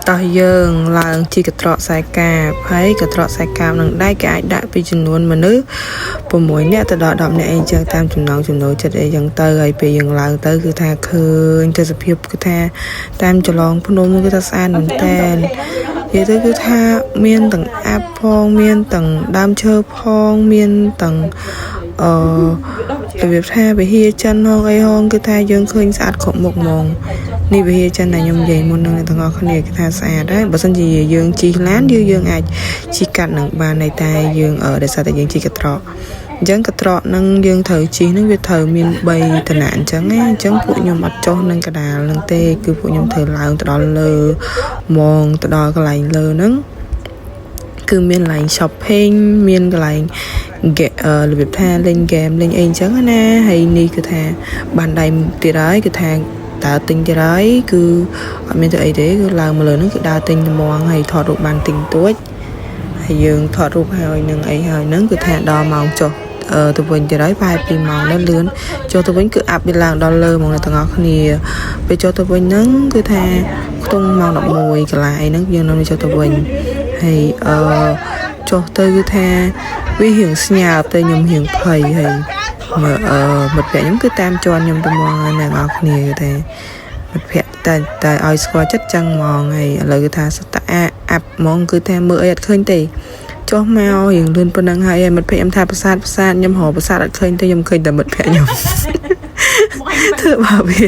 ต่อយើងឡើងជីកត្រកខ្សែកាបហើយកត្រកខ្សែកាបនឹងដៃគេអាចដាក់ពីចំនួនមនុស្ស6នាក់ទៅដល់10នាក់អីចឹងតាមចំណង់ចំណូលចិត្តអីចឹងទៅហើយពេលយើងឡើងទៅគឺថាឃើញទេសភាពគឺថាតាមចលងភ្នំគឺថាស្អាតមែនតើនិយាយទៅគឺថាមានទាំងអាប់ផងមានទាំងដើមឈើផងមានទាំងរបៀបថាវិហារចិនហងអីហងគឺថាយើងឃើញស្អាតគ្រប់មុខហ្មងនេះវិហារចិនដែលខ្ញុំនិយាយមុននឹងទាំងអស់គ្នាគឺថាស្អាតដែរបើសិនជាយើងជិះឡានយើងអាចជិះកាត់នឹងបានតែយើងដោយសារតែយើងជិះកត្រកអញ្ចឹងកត្រកនឹងយើងត្រូវជិះនឹងវាត្រូវមាន3តំណាក់អញ្ចឹងណាអញ្ចឹងពួកខ្ញុំអត់ចុះនឹងកដាលនឹងទេគឺពួកខ្ញុំត្រូវឡើងទៅដល់លើមកទៅដល់កន្លែងលើហ្នឹងគឺមានកន្លែង shopping មានកន្លែងរបៀបថាលេងហ្គេមលេងអីអញ្ចឹងណាហើយនេះគឺថាបានដៃទៀតហើយគឺថាដើរទិញទៀតហើយគឺអត់មានទៅអីទេគឺឡើងមកលើហ្នឹងគឺដើរទិញត្មងហើយថតរូបបានទិញទួចហើយយើងថតរូបហើយនឹងអីហើយហ្នឹងគឺថាដល់ម៉ោងចុះទៅវិញទៀតហើយប្រហែល2ម៉ោងនៅលឿនចុះទៅវិញគឺអាប់វាឡើងដល់លើហ្មងទាំងអស់គ្នាពេលចុះទៅវិញហ្នឹងគឺថាខ្ទង់ម៉ោង11កន្លះអីហ្នឹងយើងនៅចុះទៅវិញហើយចុះទៅគឺថាវារៀងស្ញាប់ទៅខ្ញុំរៀងភ័យហើយមិត្តភក្តិខ្ញុំគឺតាមជន់ខ្ញុំទៅមកអ្នកនរគ្នាតែមិត្តភក្តិតែឲ្យស្គាល់ចិត្តចឹងហ្មងហើយឥឡូវគឺថាសត្វអាប់ហ្មងគឺថាមើលអីអត់ឃើញទេចុះមករៀងលឿនប៉ុណ្ណឹងហើយមិត្តភក្តិខ្ញុំថាប្រាសាទខ្ញុំរកប្រាសាទអត់ឃើញទេខ្ញុំឃើញតែមិត្តភក្តិខ្ញុំធ្វើបាបវា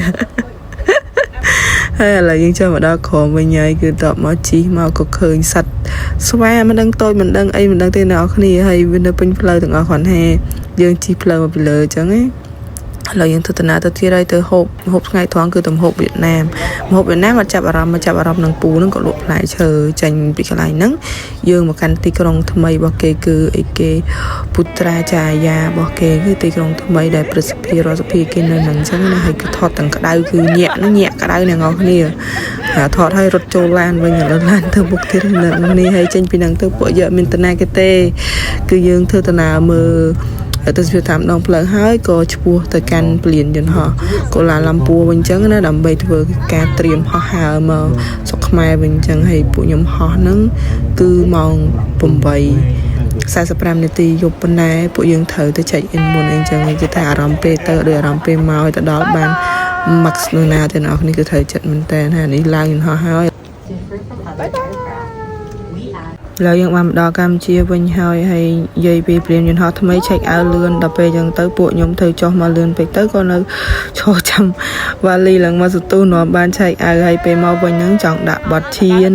ហើយឥឡូវយើងចូលមកដល់ក្រុមវិញហើយគឺតបមកជីមកក៏ឃើញសត្វស្វាមិនដឹងតូចមិនដឹងអីមិនដឹងទេអ្នកនរគ្នាហើយវានៅពេញផ្លូវទាំងអស់គ្រាន់តែយើងជីផ្លូវមកពីលើអញ្ចឹងណាឥឡូវយើងទៅតាទៅទៀតហើយទៅហូបថ្ងៃត្រង់គឺទៅហូបវៀតណាមមកចាប់អារម្មណ៍នឹងពូនឹងក៏លក់ផ្លែឈើចេញពីកន្លែងហ្នឹងយើងមកកាន់ទីក្រុងថ្មីរបស់គេគឺអីគេពុត្រាចាយារបស់គេគឺទីក្រុងថ្មីដែលប្រសិទ្ធភាពរដ្ឋសភាគេនៅហ្នឹងអញ្ចឹងណាហើយគឺថតទាំងក្តៅគឺញាក់ក្តៅអ្នកនរគ្នាថតឲ្យរត់ចូលឡានវិញឥឡូវឡានទៅមុខទៀតនេះហើយចេញពីហ្នឹងទៅពួកយើងមានតាណាគេទេគឺយើងធ្វើតាណាមើលទៅស្វាតាមដងផ្លូវហើយក៏ឈ្មោះទៅកាន់ពលានយន្តហោះកូឡាឡាំពួរវិញអញ្ចឹងណាដើម្បីធ្វើការត្រៀមហោះហើរមកស្រុកខ្មែរវិញអញ្ចឹងហើយពួកខ្ញុំហោះហ្នឹងគឺម៉ោង8:45នាទីយប់ប៉ុណ្ណេះពួកយើងត្រូវទៅcheck inមុនអីអញ្ចឹងគេថាអារម្មណ៍ពេលទៅដោយអារម្មណ៍ពេលមកទៅដល់បាន max នោះណាទាំងអស់គ្នាគឺត្រូវចិត្តមែនតើណានេះឡើងយន្តហោះហើយឡើយយើងបានមកដល់កម្ពុជាវិញហើយនិយាយពីព្រាមយន្តហោះថ្មីឆែកអៅលឿនដល់ពេលអញ្ចឹងទៅពួកខ្ញុំត្រូវចុះមកលឿនពេកទៅក៏នៅឈរចាំវ៉ាលីឡើងមកសទូនាំបានឆែកអៅហើយពេលមកវិញហ្នឹងចង់ដាក់បတ်ឈាន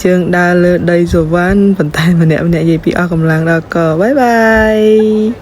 ជើងដើរលើដីសវណ្ណប៉ុន្តែម្នាក់និយាយពីអស់កម្លាំងដល់ក៏បាយ